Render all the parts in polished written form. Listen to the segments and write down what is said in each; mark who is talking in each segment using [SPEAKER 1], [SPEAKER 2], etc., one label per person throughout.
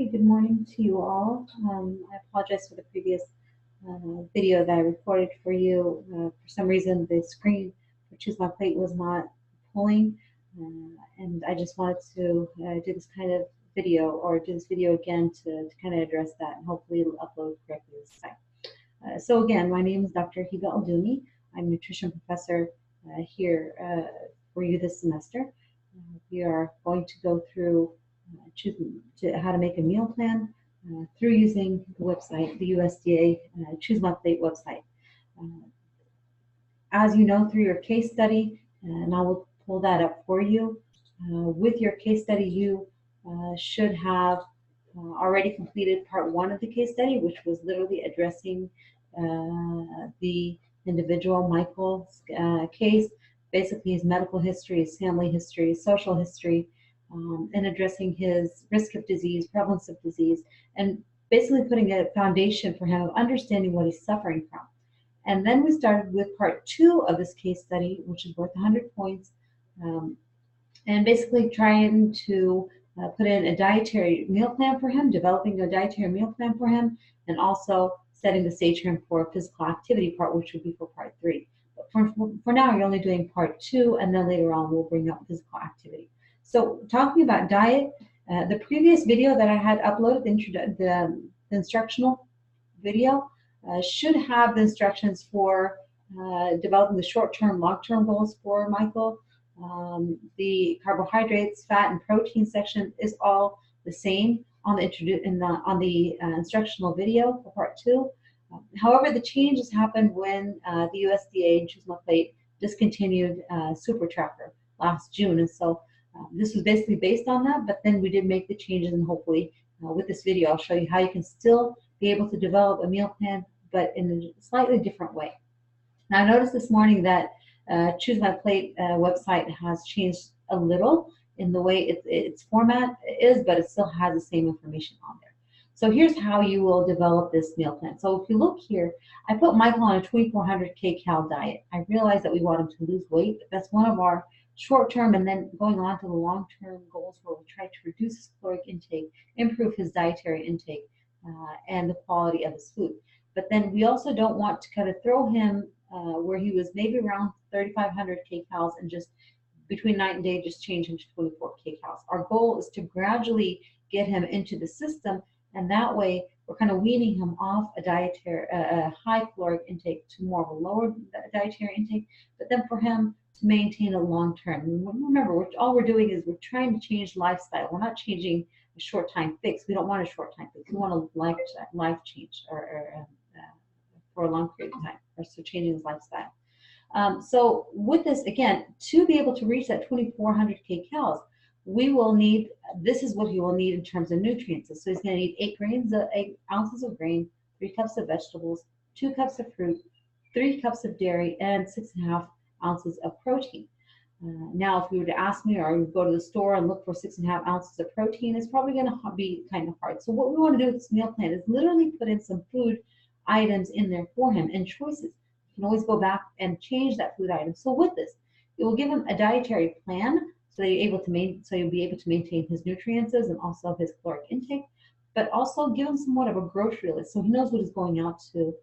[SPEAKER 1] Hey, good morning to you all. I apologize for the previous video that I recorded for you. For some reason, the screen for Choose My Plate was not pulling, and I just wanted to do this kind of video, or do this video again to kind of address that, and hopefully it'll upload correctly this time. So again, my name is Dr. Heba Eldoumi. I'm a nutrition professor here for you this semester. We are going to go through how to make a meal plan through using the website, the USDA ChooseMyPlate website. As you know, through your case study, and I will pull that up for you. With your case study, you should have already completed part 1 of the case study, which was literally addressing the individual Michael's case, basically his medical history, his family history, his social history, and addressing his risk of disease, prevalence of disease, and basically putting a foundation for him of understanding what he's suffering from. And then we started with part 2 of this case study, which is worth 100 points, and basically trying to put in a dietary meal plan for him, developing a dietary meal plan for him, and also setting the stage for him for physical activity part, which would be for part 3. But for now, you're only doing part 2, and then later on we'll bring up physical activity. So talking about diet, the previous video that I had uploaded, the instructional video, should have the instructions for developing the short-term, long-term goals for Michael. The carbohydrates, fat, and protein section is all the same on the instructional video for part 2. However, the changes happened when the USDA and ChooseMyPlate discontinued Super Tracker last June, and so this was basically based on that. But then we did make the changes, and hopefully with this video, I'll show you how you can still be able to develop a meal plan, but in a slightly different way. Now, I noticed this morning that ChooseMyPlate website has changed a little in the way its format is, but it still has the same information on there. So here's how you will develop this meal plan. So if you look here, I put Michael on a 2,400 kcal diet. I realize that we want him to lose weight. That's one of our short-term, and then going on to the long-term goals, where we try to reduce his caloric intake, improve his dietary intake, and the quality of his food. But then we also don't want to kind of throw him where he was maybe around 3,500 kcals, and just between night and day just change him to 24 kcals. Our goal is to gradually get him into the system, and that way we're kind of weaning him off a high caloric intake to more of a lower dietary intake, but then for him to maintain a long term. Remember, all we're doing is we're trying to change lifestyle. We're not changing a short time fix. We don't want a short time fix. We want a life change, or for a long period of time, or so changing his lifestyle. So with this, again, to be able to reach that 2,400 kcals, we will need, this is what he will need in terms of nutrients. So he's going to need 8 ounces of grain, 3 cups of vegetables, 2 cups of fruit, 3 cups of dairy, and 6.5 ounces of protein. Now, if you were to ask me, or go to the store and look for 6.5 ounces of protein, it's probably going to be kind of hard. So what we want to do with this meal plan is literally put in some food items in there for him, and choices. You can always go back and change that food item. So with this, it will give him a dietary plan, so you'll be able to maintain his nutrients and also his caloric intake, but also give him somewhat of a grocery list, so he knows what he's going out to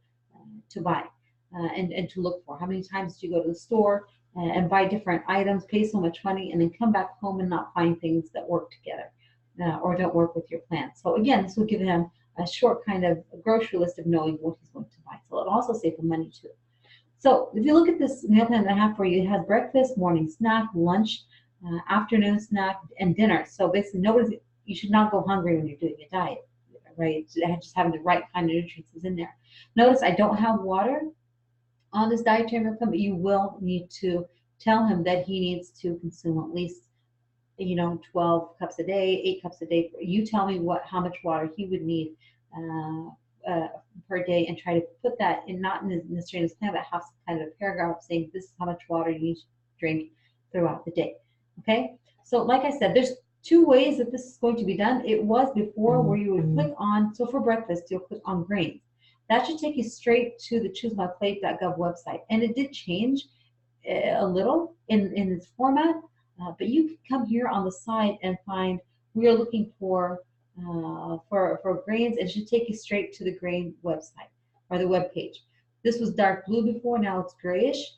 [SPEAKER 1] buy and to look for. How many times do you go to the store and buy different items, pay so much money, and then come back home and not find things that work together or don't work with your plan? So again, this will give him a short kind of grocery list of knowing what he's going to buy. So it'll also save him money too. So if you look at this meal plan that I have for you, it has breakfast, morning snack, lunch, afternoon snack, and dinner. So basically, you should not go hungry when you're doing a diet, right? Just having the right kind of nutrients is in there. Notice I don't have water on this dietary meal plan, but you will need to tell him that he needs to consume at least 12 cups a day, 8 cups a day. You tell me how much water he would need per day, and try to put that in, not necessarily in his plan, but have some kind of a paragraph saying this is how much water you need to drink throughout the day. Okay, so like I said, there's 2 ways that this is going to be done. It was before where you would click on, so for breakfast, you'll click on grains. That should take you straight to the ChooseMyPlate.gov website, and it did change a little in its format, but you can come here on the side and find, we are looking for for grains. It should take you straight to the grain website or the web page. This was dark blue before, now it's grayish,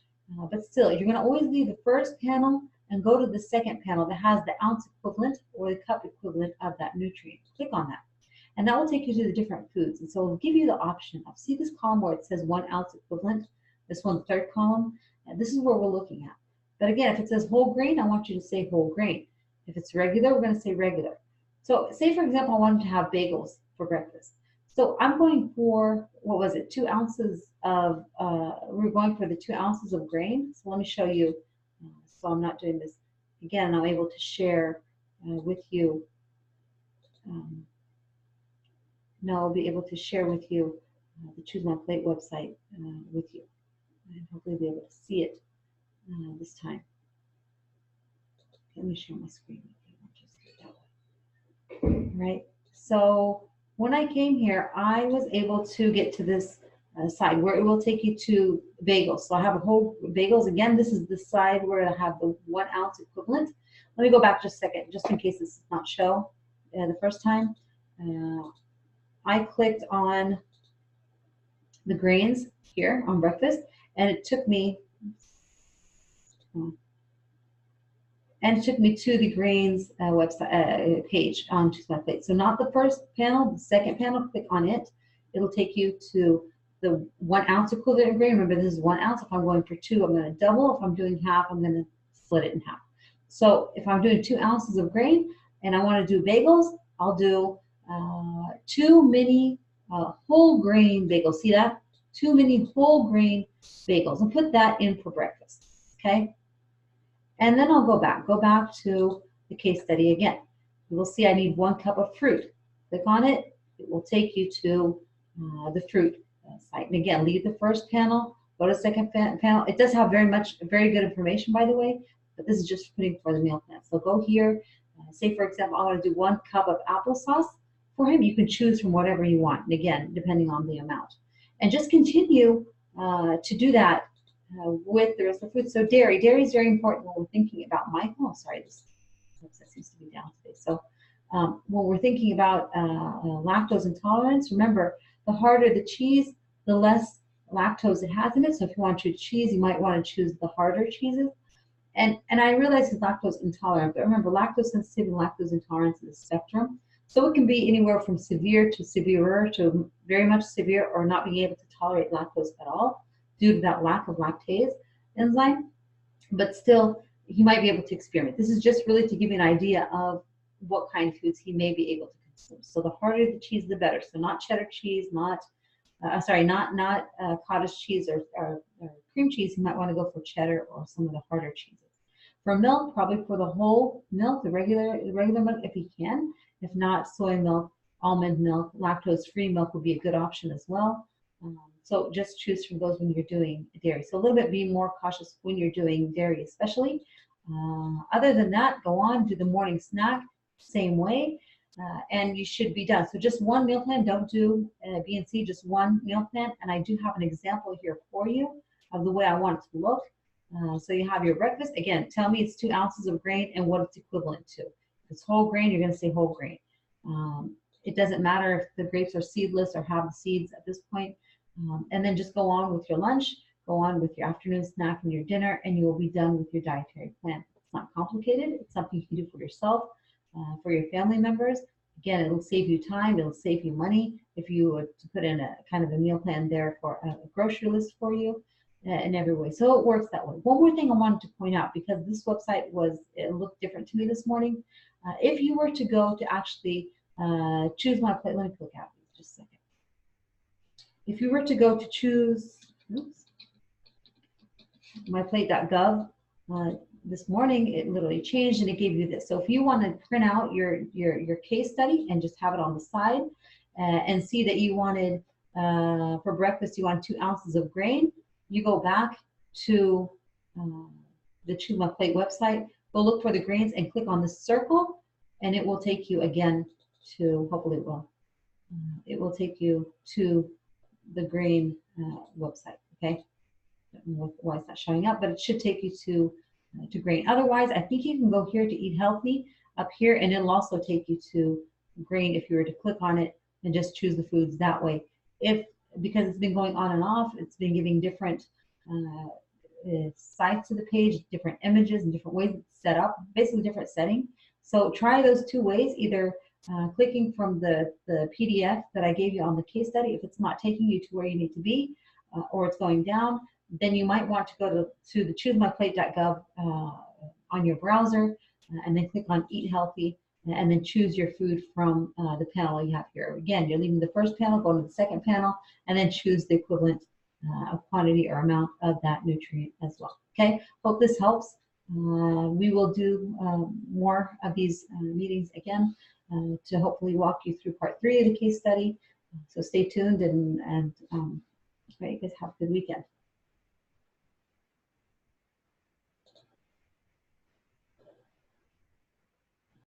[SPEAKER 1] but still, you're going to always leave the first panel and go to the second panel that has the ounce equivalent or the cup equivalent of that nutrient. Click on that. And that will take you to the different foods. And so it'll give you the option of, see this column where it says 1 ounce equivalent, this one, third column, and this is where we're looking at. But again, if it says whole grain, I want you to say whole grain. If it's regular, we're going to say regular. So say, for example, I wanted to have bagels for breakfast. So I'm going for, what was it, 2 ounces of, we're going for the 2 ounces of grain. So let me show you. So I'm not doing this. Again, I'm able to share with you. Now I'll be able to share with you the Choose My Plate website with you. And hopefully be able to see it this time. Let me share my screen with you. I'll just do it that way. Right. So when I came here, I was able to get to this side where it will take you to bagels. So I have a whole bagels. Again, this is the side where I have the 1 ounce equivalent. Let me go back just a second, just in case this does not show the first time. I clicked on the grains here on breakfast, and it took me to the grains website page on ChooseMyPlate. So not the first panel, the second panel. Click on it. It'll take you to the 1 ounce equivalent of grain. Remember, this is 1 ounce. If I'm going for 2, I'm going to double. If I'm doing half, I'm going to split it in half. So if I'm doing 2 ounces of grain and I want to do bagels, I'll do 2 mini whole grain bagels. See that? 2 mini whole grain bagels, and put that in for breakfast. Okay. And then I'll go back to the case study again. You will see I need 1 cup of fruit. Click on it. It will take you to the fruit site. And again, leave the first panel, go to the second panel. It does have very good information, by the way, but this is just putting for the meal plan. So go here. Say, for example, I want to do 1 cup of applesauce for him. You can choose from whatever you want. And again, depending on the amount. And just continue to do that with the rest of the food. So dairy is very important when we're thinking about Michael. Oh, sorry, this seems to be down today. So when we're thinking about lactose intolerance, remember, the harder the cheese, the less lactose it has in it. So if you want to choose cheese, you might want to choose the harder cheeses. And I realize he's lactose intolerant, but remember, lactose sensitivity and lactose intolerance is a spectrum. So it can be anywhere from severe to severer to very much severe, or not being able to tolerate lactose at all due to that lack of lactase enzyme. But still, he might be able to experiment. This is just really to give you an idea of what kind of foods he may be able to consume. So the harder the cheese, the better. So not cheddar cheese, not cottage cheese or cream cheese. You might want to go for cheddar or some of the harder cheeses. For milk, probably for the whole milk, the regular milk if you can. If not, soy milk, almond milk, lactose-free milk would be a good option as well. So just choose from those when you're doing dairy. So a little bit be more cautious when you're doing dairy especially. Other than that, go on, do the morning snack, same way, and you should be done. So just 1 meal plan, don't do B and C, just 1 meal plan. And I do have an example here for you of the way I want it to look. So you have your breakfast. Again, tell me it's 2 ounces of grain and what it's equivalent to. If it's whole grain, you're going to say whole grain. It doesn't matter if the grapes are seedless or have the seeds at this point. And then just go on with your lunch, go on with your afternoon snack and your dinner, and you will be done with your dietary plan. It's not complicated. It's something you can do for yourself, for your family members. Again, it'll save you time. It'll save you money if you were to put in a kind of a meal plan there for a grocery list for you in every way. So it works that way. One more thing I wanted to point out, because this website it looked different to me this morning. If you were to go to actually choose my plate, let me click out just a second. If you were to go to choose myplate.gov this morning, it literally changed and it gave you this. So if you want to print out your case study and just have it on the side and see that you wanted for breakfast, you want 2 ounces of grain, you go back to the Choose My Plate website, go look for the grains and click on the circle, and it will take you again to, hopefully it will take you to the grain website. Okay, I don't know why it's not showing up, but it should take you to grain. Otherwise, I think you can go here to eat healthy up here, and it'll also take you to grain if you were to click on it and just choose the foods that way. If, because it's been going on and off, it's been giving different sides to the page, different images and different ways it's set up, basically different settings. So try those two ways, either clicking from the PDF that I gave you on the case study. If it's not taking you to where you need to be, or it's going down, then you might want to go to the ChooseMyPlate.gov on your browser, and then click on Eat Healthy, and then choose your food from the panel you have here. Again, you're leaving the first panel, going to the second panel, and then choose the equivalent quantity or amount of that nutrient as well. Okay, hope this helps. We will do more of these meetings again to hopefully walk you through part 3 of the case study. So stay tuned, and you guys have a good weekend.